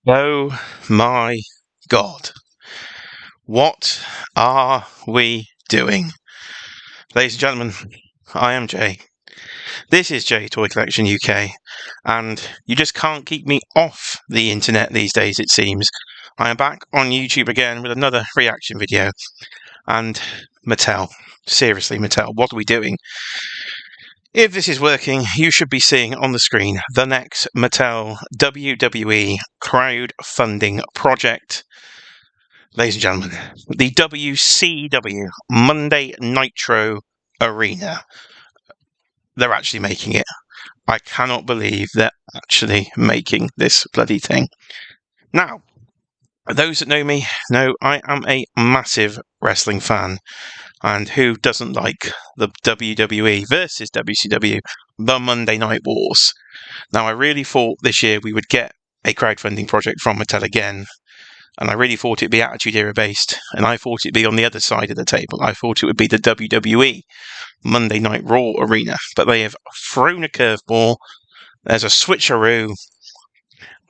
Oh my God. What are we doing? Ladies and gentlemen, I am Jay. This is Jay Toy Collection UK, and you just can't keep me off the internet these days, it seems. I am back on YouTube again with another reaction video, and Mattel. Seriously, Mattel, what are we doing? If this is working, you should be seeing on the screen the next Mattel WWE crowdfunding project. Ladies and gentlemen, the WCW Monday Nitro Arena. They're actually making it. I cannot believe they're actually making this bloody thing. Now, those that know me know I am a massive wrestling fan. And who doesn't like the WWE versus WCW, the Monday Night Wars? Now, I really thought this year we would get a crowdfunding project from Mattel again. And I really thought it'd be Attitude Era based, and I thought it'd be on the other side of the table. I thought it would be the WWE Monday Night Raw Arena, but they have thrown a curveball. There's a switcheroo,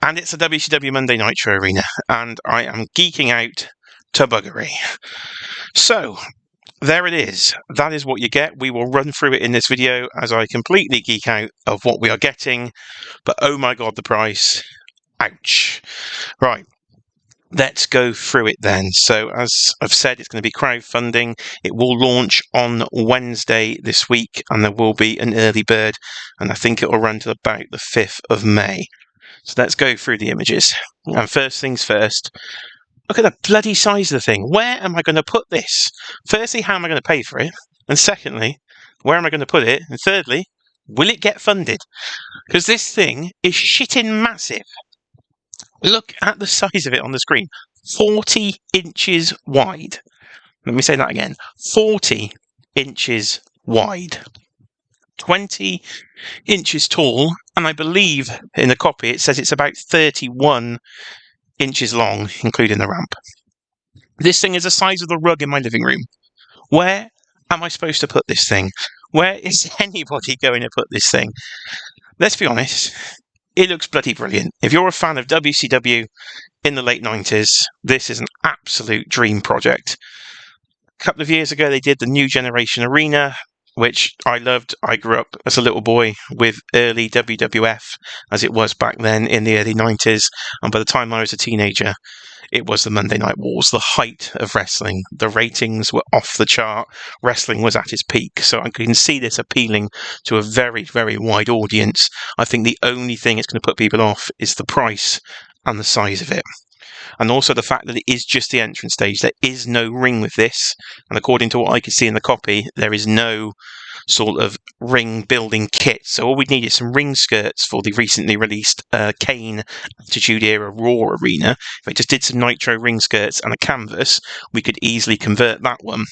and it's a WCW Monday Nitro Arena, and I am geeking out to buggery. So, there it is. That is what you get. We will run through it in this video as I completely geek out of what we are getting, but oh my God, the price. Ouch. Right. Let's go through it then. So as I've said, it's going to be crowdfunding. It will launch on Wednesday this week, and there will be an early bird, and I think it will run to about the 5th of May. So let's go through the images. And first things first, look at the bloody size of the thing. Where am I going to put this? Firstly, how am I going to pay for it? And secondly, where am I going to put it? And thirdly, will it get funded? Because this thing is shitting massive. Look at the size of it on the screen. 40 inches wide. Let me say that again. 40 inches wide. 20 inches tall. And I believe in the copy it says it's about 31 inches long, including the ramp. This thing is the size of the rug in my living room. Where am I supposed to put this thing? Where is anybody going to put this thing? Let's be honest. It looks bloody brilliant. If you're a fan of WCW in the late 90s, this is an absolute dream project. A couple of years ago, they did the New Generation Arena, which I loved. I grew up as a little boy with early WWF, as it was back then in the early 90s. And by the time I was a teenager, it was the Monday Night Wars, the height of wrestling. The ratings were off the chart. Wrestling was at its peak. So I can see this appealing to a very, very wide audience. I think the only thing it's going to put people off is the price and the size of it. And also the fact that it is just the entrance stage. There is no ring with this. And according to what I could see in the copy, there is no sort of ring building kit. So all we need is some ring skirts for the recently released Kane Attitude Era Raw Arena. If I just did some Nitro ring skirts and a canvas, we could easily convert that one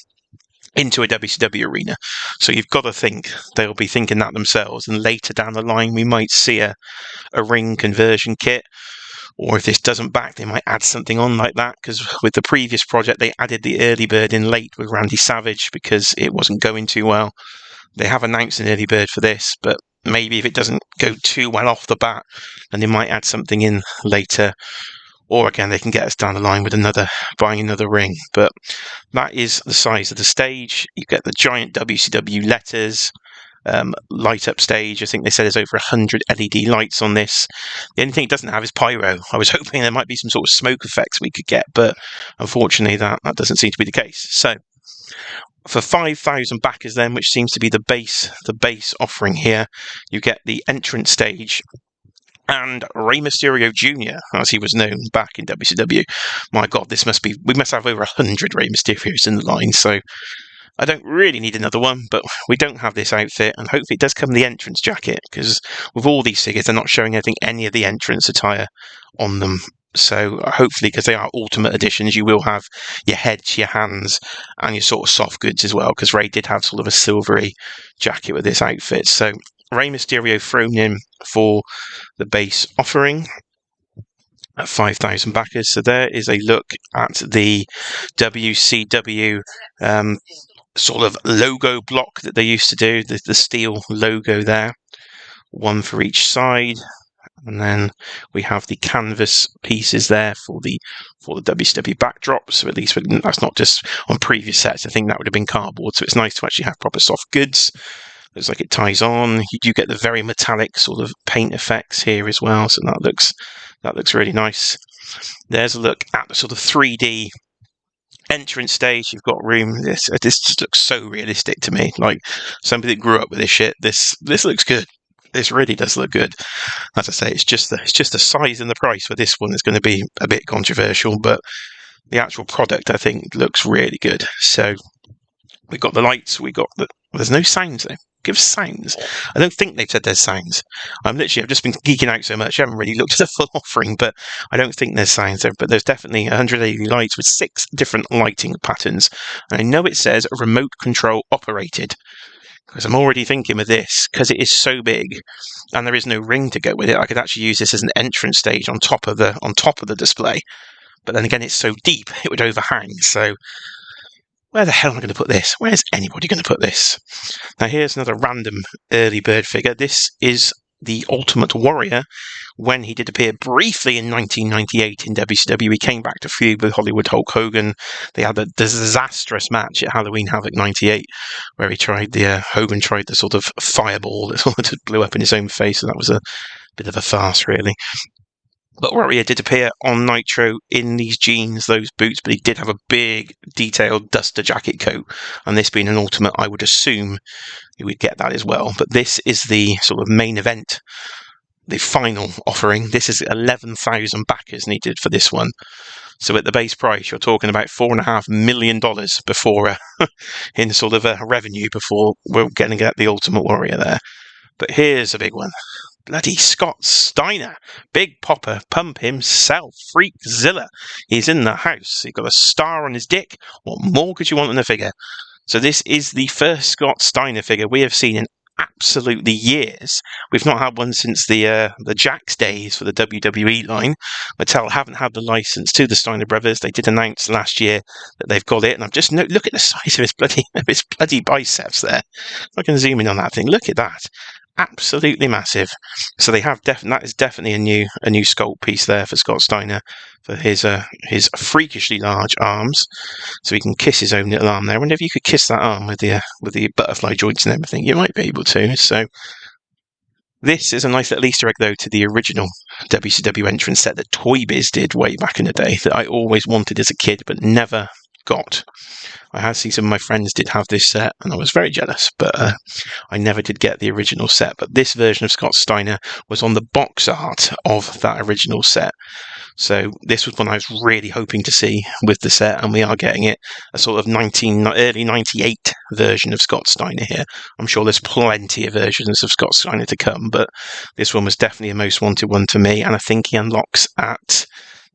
into a WCW arena. So you've got to think they'll be thinking that themselves. And later down the line, we might see a ring conversion kit. Or if this doesn't back, they might add something on like that, because with the previous project, they added the early bird in late with Randy Savage because it wasn't going too well. They have announced an early bird for this, but maybe if it doesn't go too well off the bat, then they might add something in later. Or again, they can get us down the line with buying another ring. But that is the size of the stage. You get the giant WCW letters. Light up stage. I think they said there's over 100 LED lights on this. The only thing it doesn't have is pyro. I was hoping there might be some sort of smoke effects we could get, but unfortunately that doesn't seem to be the case. So for 5,000 backers then, which seems to be the base offering here, you get the entrance stage and Rey Mysterio Jr., as he was known back in WCW. My God, we must have over 100 Rey Mysterios in the line, so I don't really need another one, but we don't have this outfit, and hopefully it does come in the entrance jacket, because with all these figures, they're not showing any of the entrance attire on them. So hopefully, because they are Ultimate Editions, you will have your heads, your hands, and your sort of soft goods as well, because Rey did have sort of a silvery jacket with this outfit. So Rey Mysterio thrown in for the base offering at 5,000 backers. So there is a look at the WCW sort of logo block that they used to do, the steel logo there, one for each side. And then we have the canvas pieces there for the WCW backdrop. So at least that's not just on previous sets. I think that would have been cardboard. So it's nice to actually have proper soft goods. Looks like it ties on. You do get the very metallic sort of paint effects here as well. So that looks really nice. There's a look at the sort of 3D entrance stage. You've got room. This just looks so realistic to me. Like somebody that grew up with this shit. This looks good. This really does look good. As I say, it's just the size and the price for this one is going to be a bit controversial, but the actual product I think looks really good. So we've got the lights. There's no sounds though. Give sounds. I don't think they've said there's sounds. I've just been geeking out so much. I haven't really looked at the full offering, but I don't think there's sounds there. But there's definitely 180 lights with 6 different lighting patterns. And I know it says remote control operated, because I'm already thinking with this, because it is so big and there is no ring to go with it, I could actually use this as an entrance stage on top of the display. But then again, it's so deep, it would overhang. So where the hell am I going to put this? Where's anybody going to put this? Now here's another random early bird figure. This is the Ultimate Warrior. When he did appear briefly in 1998 in WCW, he came back to feud with Hollywood Hulk Hogan. They had a disastrous match at Halloween Havoc 98, where Hogan tried the sort of fireball that sort of blew up in his own face, and that was a bit of a farce, really. But Warrior did appear on Nitro in these jeans, those boots, but he did have a big, detailed duster jacket coat. And this being an Ultimate, I would assume he would get that as well. But this is the sort of main event, the final offering. This is 11,000 backers needed for this one. So at the base price, you're talking about $4.5 million before, in sort of revenue before we're going to get the Ultimate Warrior there. But here's a big one. Bloody Scott Steiner, Big Popper, Pump himself, Freakzilla. He's in the house. He's got a star on his dick. What more could you want in a figure? So this is the first Scott Steiner figure we have seen in absolutely years. We've not had one since the Jax days for the WWE line. Mattel haven't had the license to the Steiner brothers. They did announce last year that they've got it, and I've just look at the size of his bloody biceps there. I can zoom in on that thing. Look at that. Absolutely massive. So they have that is definitely a new sculpt piece there for Scott Steiner for his freakishly large arms. So he can kiss his own little arm there. I wonder if you could kiss that arm with the butterfly joints and everything. You might be able to. So this is a nice little Easter egg though to the original WCW entrance set that Toy Biz did way back in the day that I always wanted as a kid but never got. I have seen some of my friends did have this set and I was very jealous, but I never did get the original set. But this version of Scott Steiner was on the box art of that original set. So this was one I was really hoping to see with the set, and we are getting it, a sort of early 98 version of Scott Steiner here. I'm sure there's plenty of versions of Scott Steiner to come, but this one was definitely a most wanted one to me, and I think he unlocks at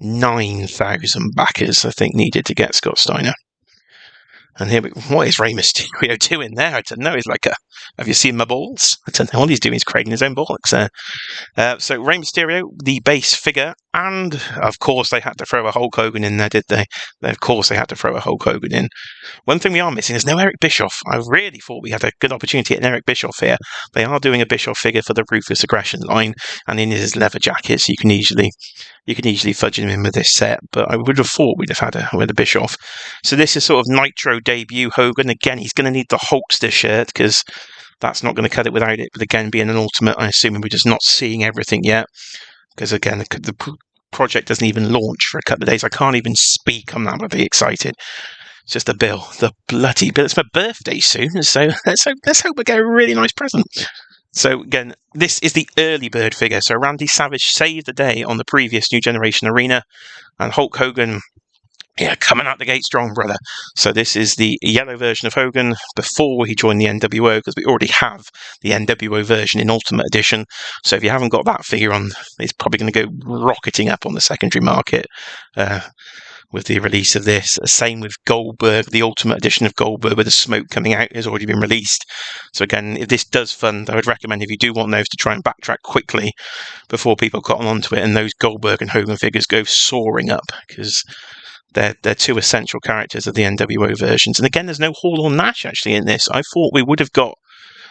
9,000 backers, I think, needed to get Scott Steiner. And here, what is Rey Mysterio doing there? I don't know. He's like have you seen my balls? I don't know what he's doing. He's creating his own bollocks there. So Rey Mysterio, the base figure, and of course they had to throw a Hulk Hogan in there, did they? Of course they had to throw a Hulk Hogan in. One thing we are missing is no Eric Bischoff. I really thought we had a good opportunity to get an Eric Bischoff here. They are doing a Bischoff figure for the Ruthless Aggression line, and in his leather jacket, so you can easily fudge him in with this set. But I would have thought we'd have had a Bischoff. So this is sort of Nitro debut Hogan. Again, he's going to need the Hulkster shirt because that's not going to cut it without it. But again, being an Ultimate, I assume we're just not seeing everything yet. Because again, the project doesn't even launch for a couple of days. I can't even speak. I'm that bloody excited. It's just the bloody bill. It's my birthday soon, so let's hope we get a really nice present. So again, this is the early bird figure. So Randy Savage saved the day on the previous New Generation Arena, and Hulk Hogan, yeah, coming out the gate strong, brother. So this is the yellow version of Hogan before he joined the NWO, because we already have the NWO version in Ultimate Edition. So if you haven't got that figure on, it's probably going to go rocketing up on the secondary market with the release of this. Same with Goldberg. The Ultimate Edition of Goldberg with the smoke coming out has already been released. So again, if this does fund, I would recommend, if you do want those, to try and backtrack quickly before people cotton onto it and those Goldberg and Hogan figures go soaring up, because they're two essential characters of the NWO versions. And again, there's no Hall or Nash actually in this. I thought we would have got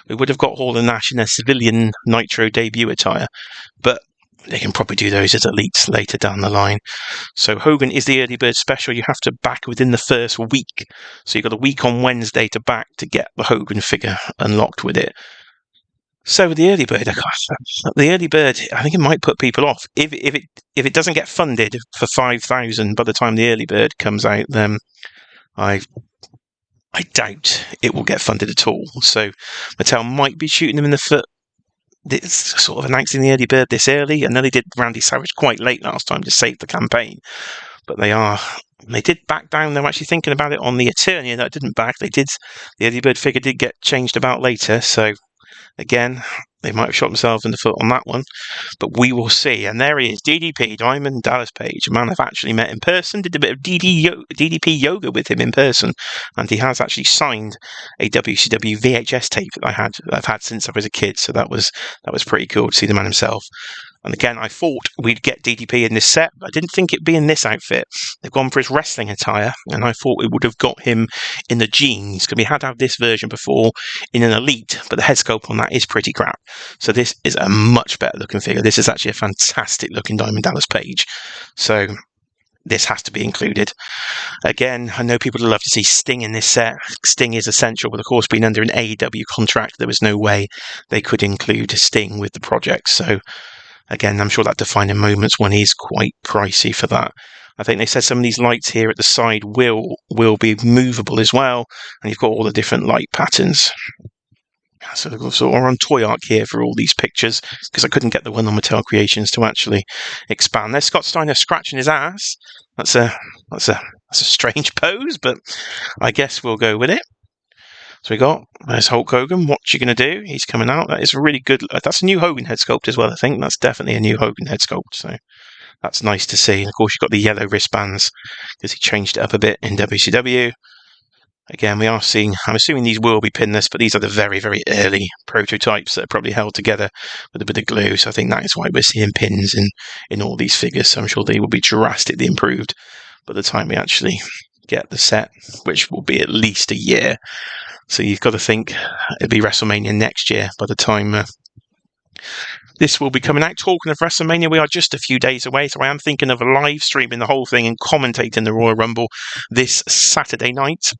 Hall and Nash in their civilian Nitro debut attire, but they can probably do those as elites later down the line. So Hogan is the early bird special. You have to back within the first week. So you've got a week on Wednesday to back to get the Hogan figure unlocked with it. So the early bird, I think it might put people off. If it doesn't get funded for 5,000 by the time the early bird comes out, then I doubt it will get funded at all. So Mattel might be shooting them in the foot. It's sort of announcing the early bird this early. I know they did Randy Savage quite late last time to save the campaign, but they did back down. They were actually thinking about it on the Eternia that didn't back. The early bird figure did get changed about later, so again, they might have shot themselves in the foot on that one, but we will see. And there he is, DDP, Diamond Dallas Page, a man I've actually met in person, did a bit of DDP yoga with him in person, and he has actually signed a WCW VHS tape that I've had since I was a kid, so that was pretty cool to see the man himself. And again, I thought we'd get DDP in this set, but I didn't think it'd be in this outfit. They've gone for his wrestling attire, and I thought we would have got him in the jeans, because we had to have this version before in an elite, but the head sculpt on that is pretty crap. So this is a much better looking figure. This is actually a fantastic looking Diamond Dallas Page. So this has to be included. Again, I know people would love to see Sting in this set. Sting is essential, but of course, being under an AEW contract, there was no way they could include Sting with the project. So again, I'm sure that defining moments one is quite pricey for that. I think they said some of these lights here at the side will be movable as well, and you've got all the different light patterns. So we're on Toy Arc here for all these pictures, because I couldn't get the one on Mattel Creations to actually expand. There's Scott Steiner scratching his ass. That's a strange pose, but I guess we'll go with it. So there's Hulk Hogan. What you going to do? He's coming out. That is a really good. That's a new Hogan head sculpt as well, I think. That's definitely a new Hogan head sculpt. So that's nice to see. And of course, you've got the yellow wristbands because he changed it up a bit in WCW. Again, I'm assuming these will be pinless, but these are the very, very early prototypes that are probably held together with a bit of glue. So I think that is why we're seeing pins in all these figures. So I'm sure they will be drastically improved by the time we actually get the set, which will be at least a year. So you've got to think it'll be WrestleMania next year by the time this will be coming out. Talking of WrestleMania, we are just a few days away, so I am thinking of live streaming the whole thing and commentating the Royal Rumble this Saturday night.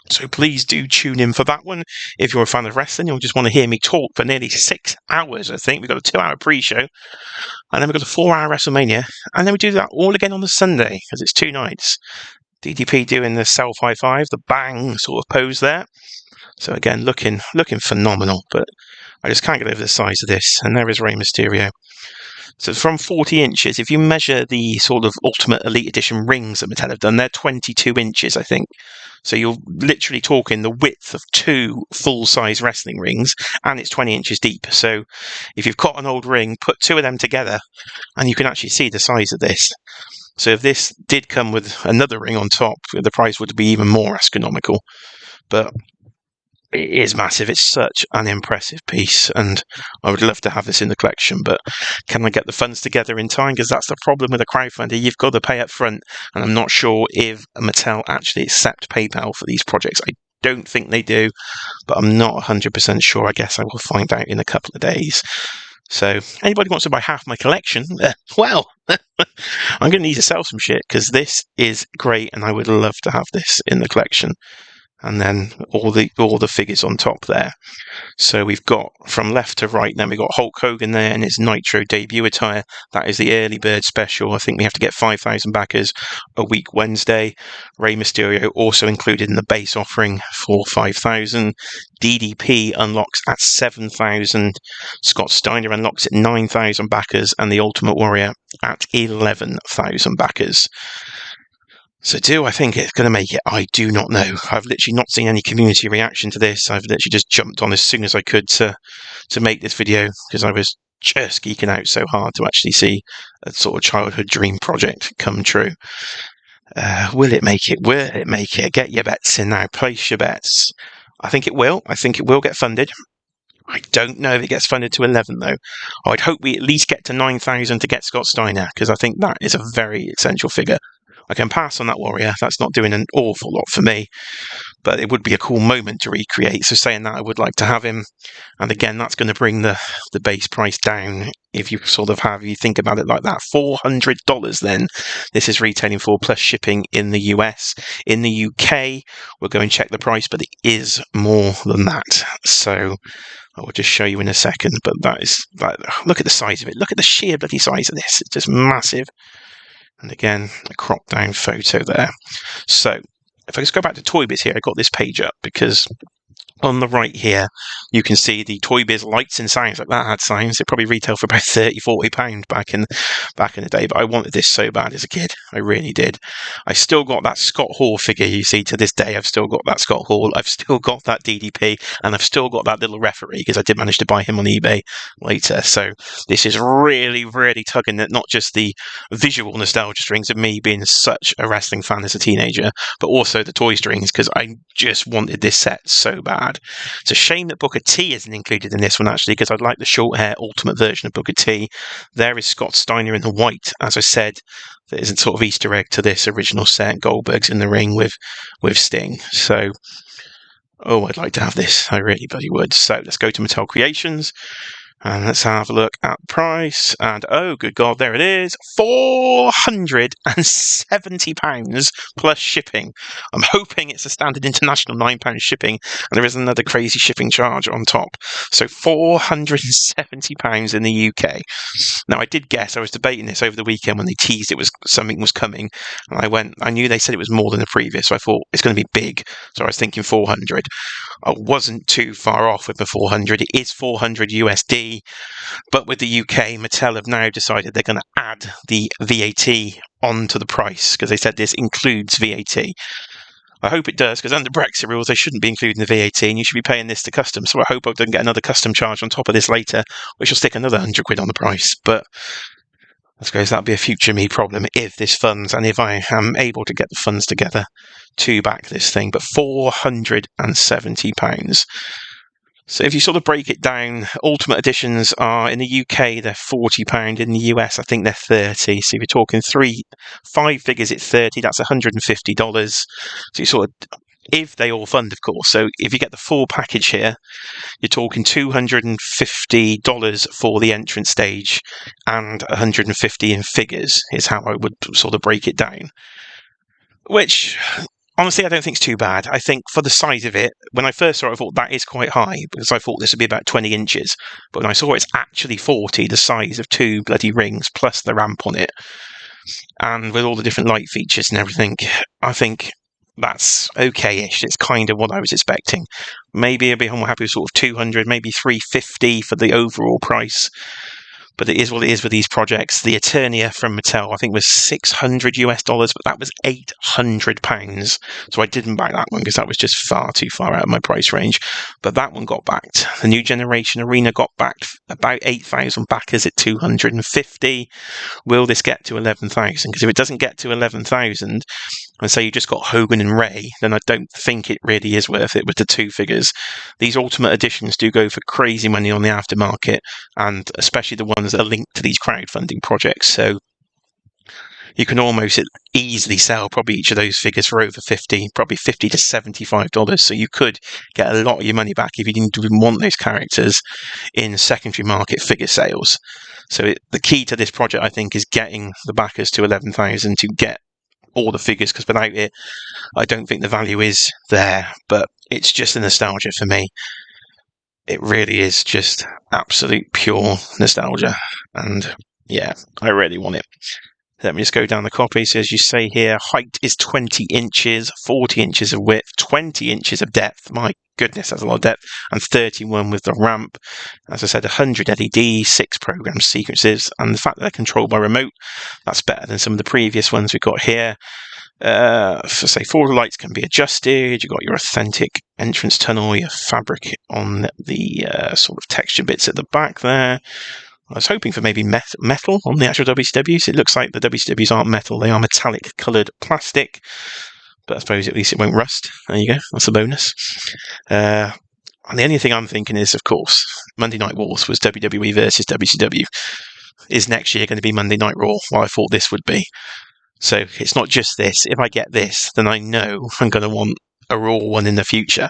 So please do tune in for that one. If you're a fan of wrestling, you'll just want to hear me talk for nearly 6 hours, I think. We've got a 2-hour pre-show, and then we've got a 4-hour WrestleMania, and then we do that all again on the Sunday, because it's 2 nights. DDP doing the self high five, the bang sort of pose there. So again, looking phenomenal, but I just can't get over the size of this. And there is Rey Mysterio. So from 40 inches, if you measure the sort of Ultimate Elite Edition rings that Mattel have done, they're 22 inches, I think. So you're literally talking the width of 2 full-size wrestling rings, and it's 20 inches deep. So if you've got an old ring, put 2 of them together, and you can actually see the size of this. So if this did come with another ring on top, the price would be even more astronomical. But it is massive. It's such an impressive piece, and I would love to have this in the collection, but can I get the funds together in time? Because that's the problem with a crowdfunder. You've got to pay up front, and I'm not sure if Mattel actually accept PayPal for these projects. I don't think they do, but I'm not 100% sure. I guess I will find out in a couple of days. So anybody wants to buy half my collection, well, I'm going to need to sell some shit, because this is great, and I would love to have this in the collection. And then all the figures on top there. So we've got from left to right, then we've got Hulk Hogan there in his Nitro debut attire. That is the early bird special. I think we have to get 5,000 backers a week Wednesday. Rey Mysterio also included in the base offering for 5,000. DDP unlocks at 7,000. Scott Steiner unlocks at 9,000 backers. And the Ultimate Warrior at 11,000 backers. So do I think it's going to make it? I do not know. I've literally not seen any community reaction to this. I've literally just jumped on as soon as I could to make this video, because I was just geeking out so hard to actually see a sort of childhood dream project come true. Will it make it? Will it make it? Get your bets in now. Place your bets. I think it will. I think it will get funded. I don't know if it gets funded to 11, though. I'd hope we at least get to 9,000 to get Scott Steiner, because I think that is a very essential figure. I can pass on that Warrior. That's not doing an awful lot for me, but it would be a cool moment to recreate. So saying that, I would like to have him. And again, that's going to bring the base price down if you you think about it like that. $400 then this is retailing for, plus shipping in the US. In the UK, we'll go and check the price, but it is more than that. So I will just show you in a second, but look at the size of it. Look at the sheer bloody size of this. It's just massive. And again, a cropped down photo there. So if I just go back to Toy Biz here, I got this page up because on the right here, you can see the Toy Biz lights and signs. Like that had signs. It probably retailed for about £30-40 back in the day. But I wanted this so bad as a kid. I really did. I still got that Scott Hall figure. You see, to this day, I've still got that Scott Hall. I've still got that DDP, and I've still got that little referee because I did manage to buy him on eBay later. So this is really, really tugging at not just the visual nostalgia strings of me being such a wrestling fan as a teenager, but also the toy strings, because I just wanted this set so bad. It's a shame that Booker T isn't included in this one, actually, because I'd like the short hair ultimate version of Booker T. There is Scott Steiner in the white. As I said, there is a sort of Easter egg to this original set. Goldberg's in the ring with Sting. So, I'd like to have this. I really bloody would. So let's go to Mattel Creations. And let's have a look at the price. And oh, good God, there it is. £470 plus shipping. I'm hoping it's a standard international £9 shipping, and there is another crazy shipping charge on top. So £470 in the UK. Now, I did guess, I was debating this over the weekend when they teased something was coming. And I knew they said it was more than the previous, so I thought it's going to be big. So I was thinking 400. I wasn't too far off with the 400. It is 400 USD. But with the UK, Mattel have now decided they're going to add the VAT onto the price, because they said this includes VAT. I hope it does, because under Brexit rules, they shouldn't be including the VAT, and you should be paying this to customs. So I hope I don't get another custom charge on top of this later, which will stick another £100 on the price. But I suppose that'll be a future me problem if this funds, and if I am able to get the funds together to back this thing. But £470. So if you sort of break it down, Ultimate Editions are, in the UK, they're £40. In the US, I think they're $30. So if you're talking 5 figures, it's $30. That's $150. So you sort of, if they all fund, of course. So if you get the full package here, you're talking $250 for the entrance stage and $150 in figures, is how I would sort of break it down. Which, honestly, I don't think it's too bad. I think for the size of it, when I first saw it, I thought that is quite high, because I thought this would be about 20 inches. But when I saw it's actually 40, the size of 2 bloody rings plus the ramp on it, and with all the different light features and everything, I think that's okay-ish. It's kind of what I was expecting. Maybe I'd be more happy with sort of 200, maybe 350 for the overall price. But it is what it is with these projects. The Eternia from Mattel, I think, was $600 US, but that was £800. So I didn't buy that one because that was just far too far out of my price range. But that one got backed. The New Generation Arena got backed about 8,000 backers at 250. Will this get to 11,000? Because if it doesn't get to 11,000, and say you just got Hogan and Ray, then I don't think it really is worth it with the 2 figures. These Ultimate Editions do go for crazy money on the aftermarket, and especially the ones that are linked to these crowdfunding projects. So you can almost easily sell probably each of those figures for over $50, probably $50 to $75. So you could get a lot of your money back if you didn't want those characters in secondary market figure sales. So the key to this project, I think, is getting the backers to 11,000 to get all the figures, because without it, I don't think the value is there. But it's just a nostalgia for me. It really is just absolute pure nostalgia, and yeah, I really want it. Let me just go down the copy. So as you say here, height is 20 inches, 40 inches of width, 20 inches of depth. My goodness, that's a lot of depth. And 31 with the ramp. As I said, 100 LED, 6 program sequences. And the fact that they're controlled by remote, that's better than some of the previous ones we've got here. So say 4 lights can be adjusted. You've got your authentic entrance tunnel, your fabric on the sort of texture bits at the back there. I was hoping for maybe metal on the actual WCWs. It looks like the WCWs aren't metal. They are metallic coloured plastic. But I suppose at least it won't rust. There you go. That's a bonus. And the only thing I'm thinking is, of course, Monday Night Wars was WWE versus WCW. Is next year going to be Monday Night Raw? Well, I thought this would be. So it's not just this. If I get this, then I know I'm going to want a Raw one in the future.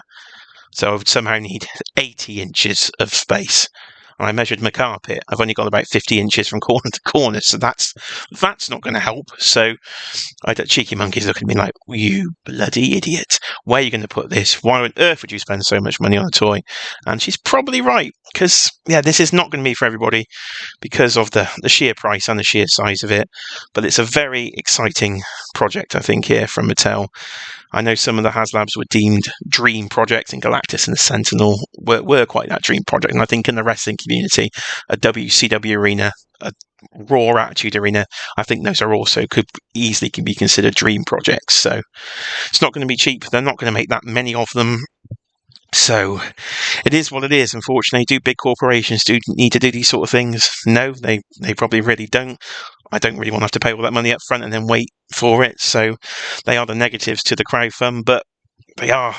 So I would somehow need 80 inches of space. And I measured my carpet. I've only got about 50 inches from corner to corner, so that's not going to help. So I had cheeky monkeys looking at me like, you bloody idiot. Where are you going to put this? Why on earth would you spend so much money on a toy? And she's probably right, because, yeah, this is not going to be for everybody because of the sheer price and the sheer size of it. But it's a very exciting project, I think, here from Mattel. I know some of the HasLabs were deemed dream projects, and Galactus and the Sentinel were quite that dream project. And I think in the wrestling community, a WCW arena, a Raw Attitude Arena, I think those are also could easily be considered dream projects. So it's not going to be cheap. They're not going to make that many of them. So it is what it is. Unfortunately, do big corporations need to do these sort of things? No, they probably really don't. I don't really want to have to pay all that money up front and then wait for it. So they are the negatives to the crowdfund, but they are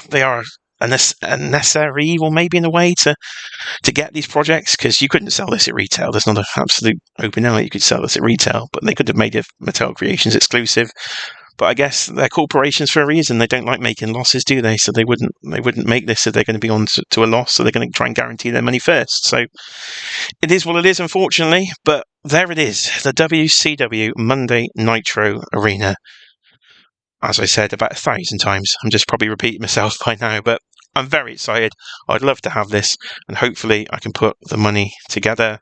a necessary evil maybe in a way to get these projects, because you couldn't sell this at retail. There's not an absolute open now you could sell this at retail, but they could have made it Mattel Creations exclusive. But I guess they're corporations for a reason. They don't like making losses, do they? So they wouldn't make this if they're going to be on to a loss. So they're going to try and guarantee their money first. So it is what it is, unfortunately. But there it is, the WCW Monday Nitro Arena. As I said about 1,000 times, I'm just probably repeating myself by now, but I'm very excited. I'd love to have this, and hopefully I can put the money together.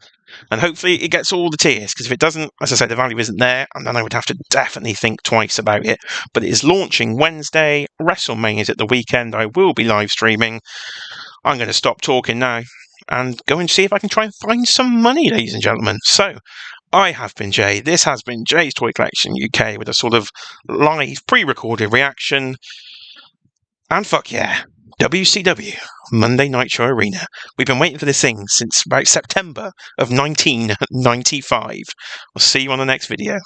And hopefully it gets all the tiers, because if it doesn't, as I said, the value isn't there, and then I would have to definitely think twice about it. But it is launching Wednesday. WrestleMania is at the weekend. I will be live streaming. I'm going to stop talking now and go and see if I can try and find some money, ladies and gentlemen. So, I have been Jay. This has been Jay's Toy Collection UK with a sort of live, pre-recorded reaction. And fuck yeah, WCW Monday Nitro Arena. We've been waiting for this thing since about September of 1995. I'll see you on the next video.